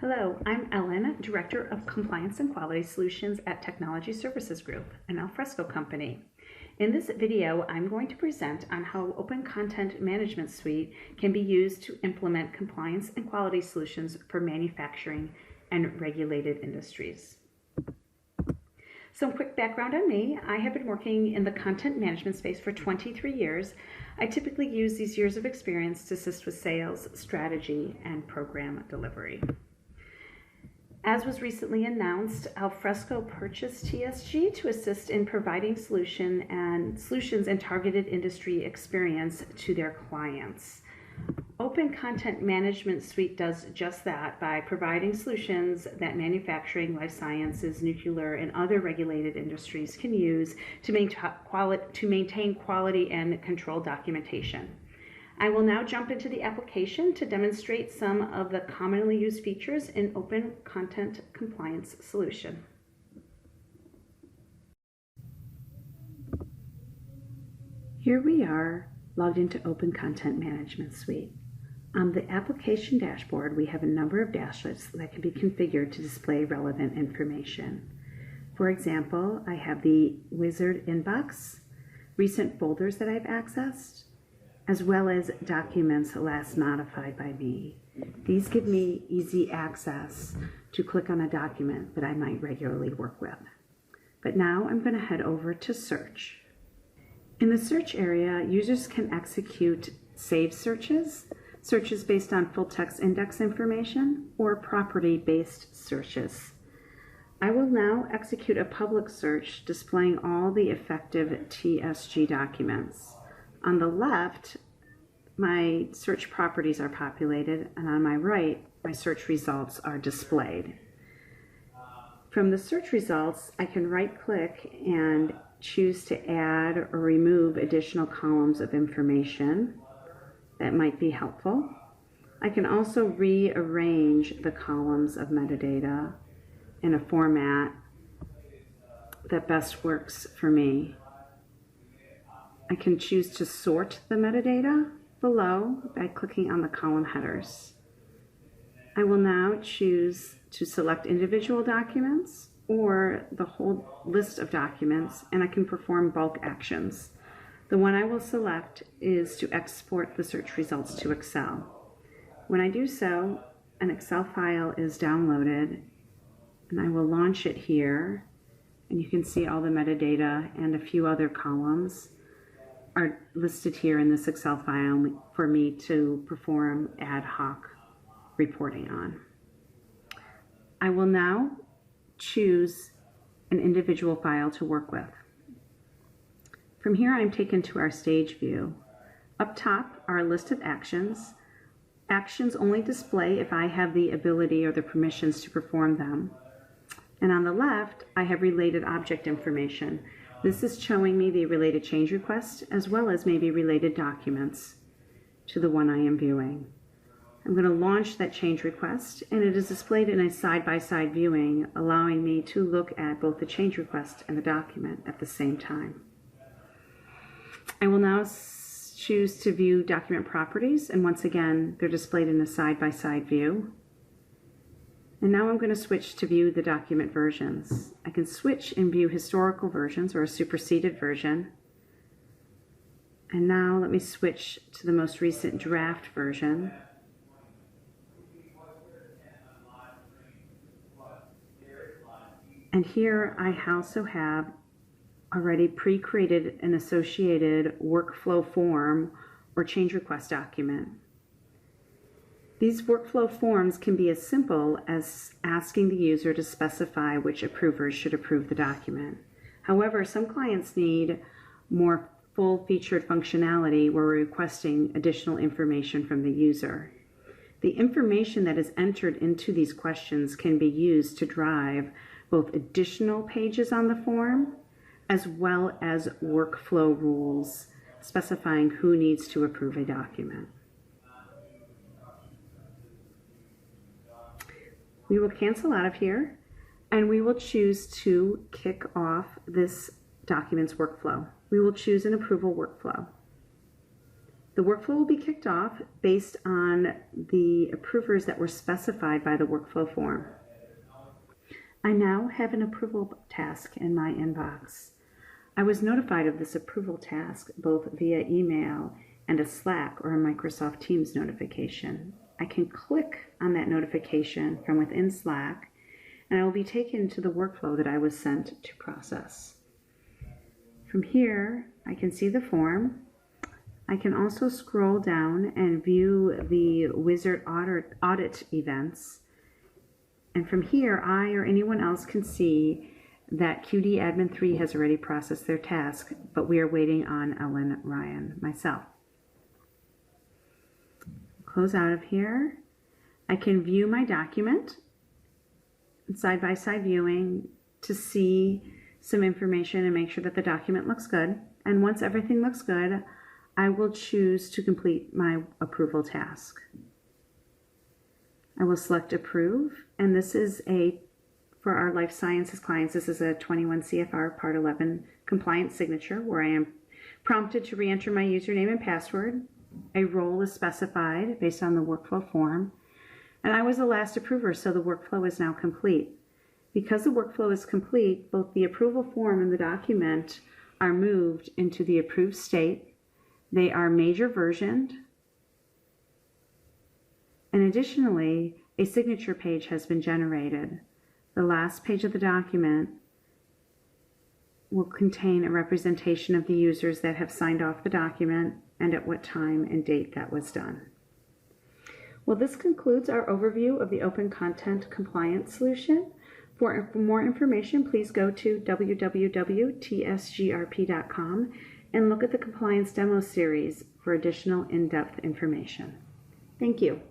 Hello, I'm Ellen, Director of Compliance and Quality Solutions at Technology Services Group, an Alfresco company. In this video, I'm going to present on how OpenContent Management Suite can be used to implement compliance and quality solutions for manufacturing and regulated industries. Some quick background on me. I have been working in the content management space for 23 years. I typically use these years of experience to assist with sales, strategy, and program delivery. As was recently announced, Alfresco purchased TSG to assist in providing solutions and targeted industry experience to their clients. OpenContent Management Suite does just that by providing solutions that manufacturing, life sciences, nuclear, and other regulated industries can use to maintain quality and control documentation. I will now jump into the application to demonstrate some of the commonly used features in OpenContent Compliance Solution. Here we are logged into OpenContent Management Suite. On the application dashboard, we have a number of dashboards that can be configured to display relevant information. For example, I have the wizard inbox, recent folders that I've accessed, as well as documents last modified by me. These give me easy access to click on a document that I might regularly work with. But now I'm going to head over to search. In the search area, users can execute saved searches based on full text index information, or property-based searches. I will now execute a public search displaying all the effective TSG documents. On the left, my search properties are populated, and on my right, my search results are displayed. From the search results, I can right-click and choose to add or remove additional columns of information that might be helpful. I can also rearrange the columns of metadata in a format that best works for me. I can choose to sort the metadata below by clicking on the column headers. I will now choose to select individual documents or the whole list of documents, and I can perform bulk actions. The one I will select is to export the search results to Excel. When I do so, an Excel file is downloaded, and I will launch it here, and you can see all the metadata and a few other columns are listed here in this Excel file for me to perform ad hoc reporting on. I will now choose an individual file to work with. From here, I'm taken to our stage view. Up top are a list of actions. Actions only display if I have the ability or the permissions to perform them. And on the left, I have related object information. This is showing me the related change request as well as maybe related documents to the one I am viewing. I'm going to launch that change request, and it is displayed in a side-by-side viewing, allowing me to look at both the change request and the document at the same time. I will now choose to view document properties, and once again, they're displayed in a side-by-side view. And now I'm going to switch to view the document versions. I can switch and view historical versions or a superseded version. And now let me switch to the most recent draft version. And here I also have already pre-created an associated workflow form or change request document. These workflow forms can be as simple as asking the user to specify which approvers should approve the document. However, some clients need more full-featured functionality where we're requesting additional information from the user. The information that is entered into these questions can be used to drive both additional pages on the form as well as workflow rules specifying who needs to approve a document. We will cancel out of here, and we will choose to kick off this document's workflow. We will choose an approval workflow. The workflow will be kicked off based on the approvers that were specified by the workflow form. I now have an approval task in my inbox. I was notified of this approval task both via email and a Slack or a Microsoft Teams notification. I can click on that notification from within Slack, and I will be taken to the workflow that I was sent to process. From here, I can see the form. I can also scroll down and view the wizard audit events. And from here, I or anyone else can see that QD Admin 3 has already processed their task, but we are waiting on Ellen Ryan, myself. Close out of here. I can view my document, side-by-side viewing, to see some information and make sure that the document looks good. And once everything looks good, I will choose to complete my approval task. I will select approve, and this is for our life sciences clients, this is a 21 CFR Part 11 compliance signature where I am prompted to re-enter my username and password. A role is specified based on the workflow form, and I was the last approver, so the workflow is now complete. Because the workflow is complete, both the approval form and the document are moved into the approved state. They are major versioned, and additionally, a signature page has been generated. The last page of the document will contain a representation of the users that have signed off the document and at what time and date that was done. Well, this concludes our overview of the OpenContent Compliance solution. For more information, please go to www.tsgrp.com and look at the Compliance Demo Series for additional in-depth information. Thank you.